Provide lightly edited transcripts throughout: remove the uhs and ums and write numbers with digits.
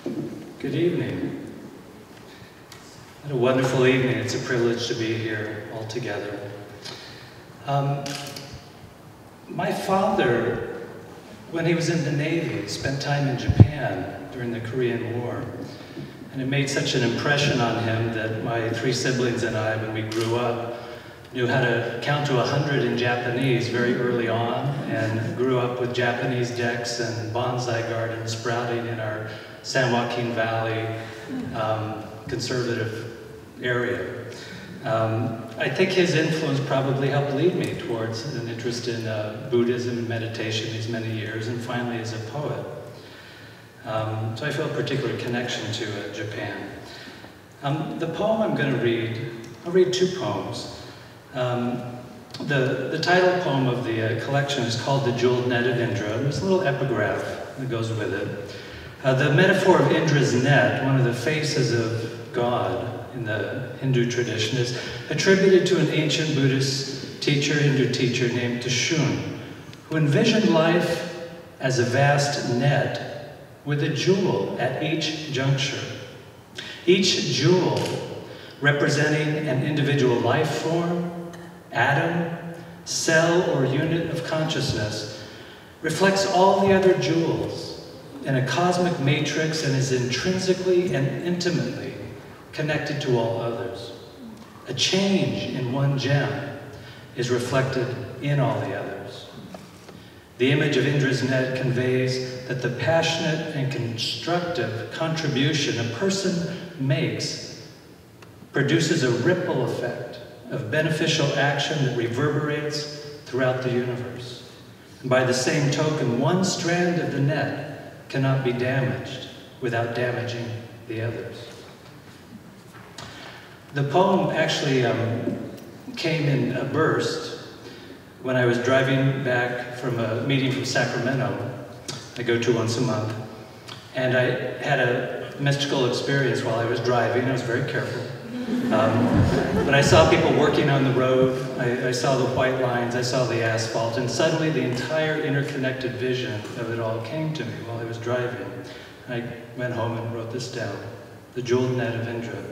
Good evening. What a wonderful evening. It's a privilege to be here all together. My father, when he was in the Navy, spent time in Japan during the Korean War. And it made such an impression on him that my three siblings and I, when we grew up, knew how to count to 100 in Japanese very early on, and grew up with Japanese decks and bonsai gardens sprouting in our San Joaquin Valley conservative area. I think his influence probably helped lead me towards an interest in Buddhism and meditation these many years, and finally as a poet. So I feel a particular connection to Japan. The poem I'm going to read, I'll read two poems. The title poem of the collection is called The Jeweled Net of Indra. There's a little epigraph that goes with it. The metaphor of Indra's net, one of the faces of God in the Hindu tradition, is attributed to an ancient Buddhist teacher, Hindu teacher named Tshun, who envisioned life as a vast net with a jewel at each juncture. Each jewel representing an individual life form, atom, cell, or unit of consciousness, reflects all the other jewels in a cosmic matrix and is intrinsically and intimately connected to all others. A change in one gem is reflected in all the others. The image of Indra's net conveys that the passionate and constructive contribution a person makes produces a ripple effect of beneficial action that reverberates throughout the universe. And by the same token, one strand of the net cannot be damaged without damaging the others. The poem actually came in a burst when I was driving back from a meeting from Sacramento. I go to once a month. And I had a mystical experience while I was driving. I was very careful. But I saw people working on the road. I saw the white lines. I saw the asphalt. And suddenly the entire interconnected vision of it all came to me while I was driving. I went home and wrote this down. The Jeweled Net of Indra.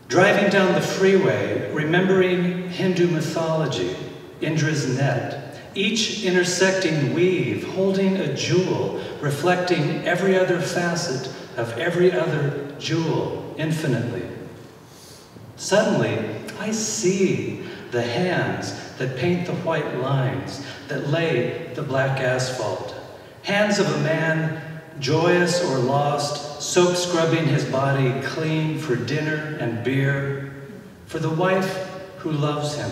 Driving down the freeway, remembering Hindu mythology, Indra's net, each intersecting weave holding a jewel, reflecting every other facet of every other jewel infinitely. Suddenly, I see the hands that paint the white lines, that lay the black asphalt. Hands of a man joyous or lost, soap scrubbing his body clean for dinner and beer, for the wife who loves him.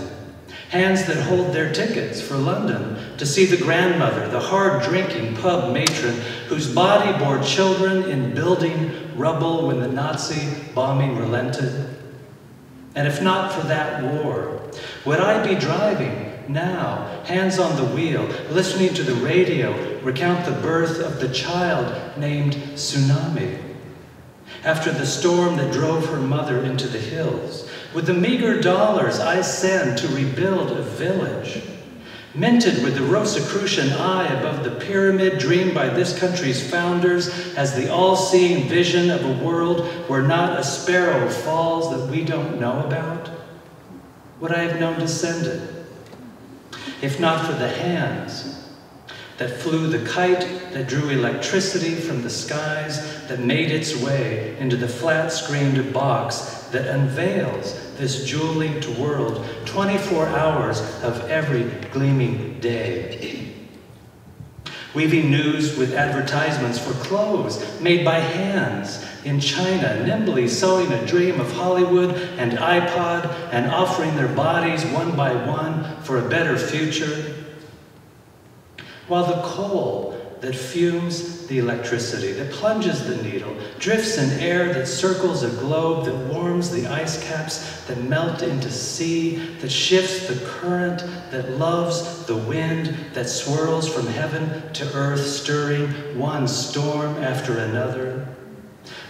Hands that hold their tickets for London to see the grandmother, the hard-drinking pub matron whose body bore children in building rubble when the Nazi bombing relented. And if not for that war, would I be driving now, hands on the wheel, listening to the radio recount the birth of the child named Tsunami? After the storm that drove her mother into the hills, with the meager dollars I send to rebuild a village, minted with the Rosicrucian eye above the pyramid dreamed by this country's founders as the all-seeing vision of a world where not a sparrow falls that we don't know about, would I have known to send it? If not for the hands that flew the kite that drew electricity from the skies, that made its way into the flat-screened box that unveils this jewel-linked world 24 hours of every gleaming day. Weaving news with advertisements for clothes made by hands in China, nimbly sewing a dream of Hollywood and iPod and offering their bodies one by one for a better future. While the coal that fumes the electricity, that plunges the needle, drifts in air that circles a globe, that warms the ice caps, that melt into sea, that shifts the current, that loves the wind, that swirls from heaven to earth, stirring one storm after another,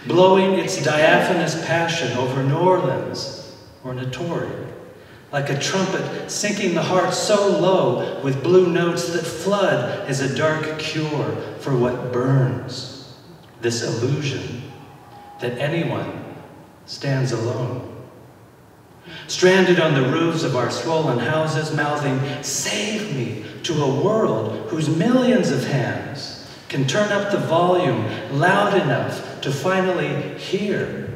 blowing its diaphanous passion over New Orleans or Natori, like a trumpet sinking the heart so low with blue notes that flood as a dark cure for what burns this illusion that anyone stands alone. Stranded on the roofs of our swollen houses, mouthing, "Save me," to a world whose millions of hands can turn up the volume loud enough to finally hear,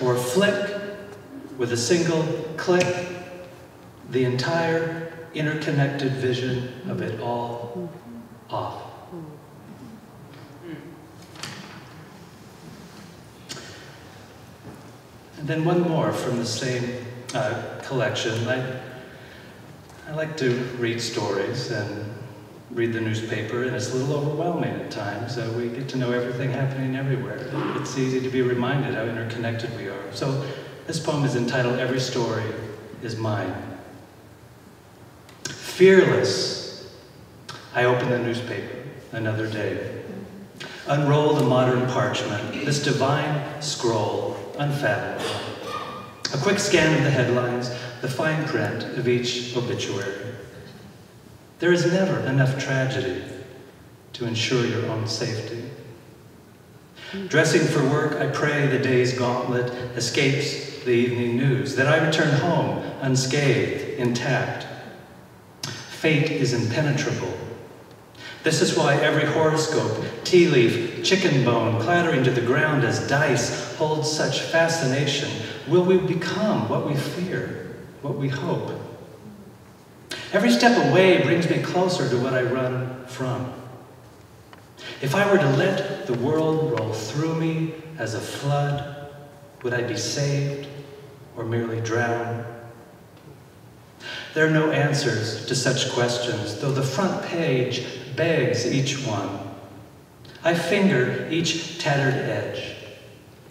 or flick with a single click the entire interconnected vision of it all off. And then one more from the same collection. I like to read stories and read the newspaper, and it's a little overwhelming at times. We get to know everything happening everywhere. It's easy to be reminded how interconnected we are. So this poem is entitled, "Every Story is Mine." Fearless, I open the newspaper another day. Unroll the modern parchment, this divine scroll, unfathomable. A quick scan of the headlines, the fine print of each obituary. There is never enough tragedy to ensure your own safety. Dressing for work, I pray the day's gauntlet escapes the evening news, that I return home unscathed, intact. Fate is impenetrable. This is why every horoscope, tea leaf, chicken bone clattering to the ground as dice holds such fascination. Will we become what we fear, what we hope? Every step away brings me closer to what I run from. If I were to let the world roll through me as a flood, would I be saved or merely drown? There are no answers to such questions, though the front page begs each one. I finger each tattered edge,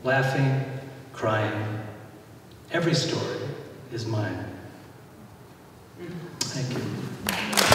laughing, crying. Every story is mine. Thank you.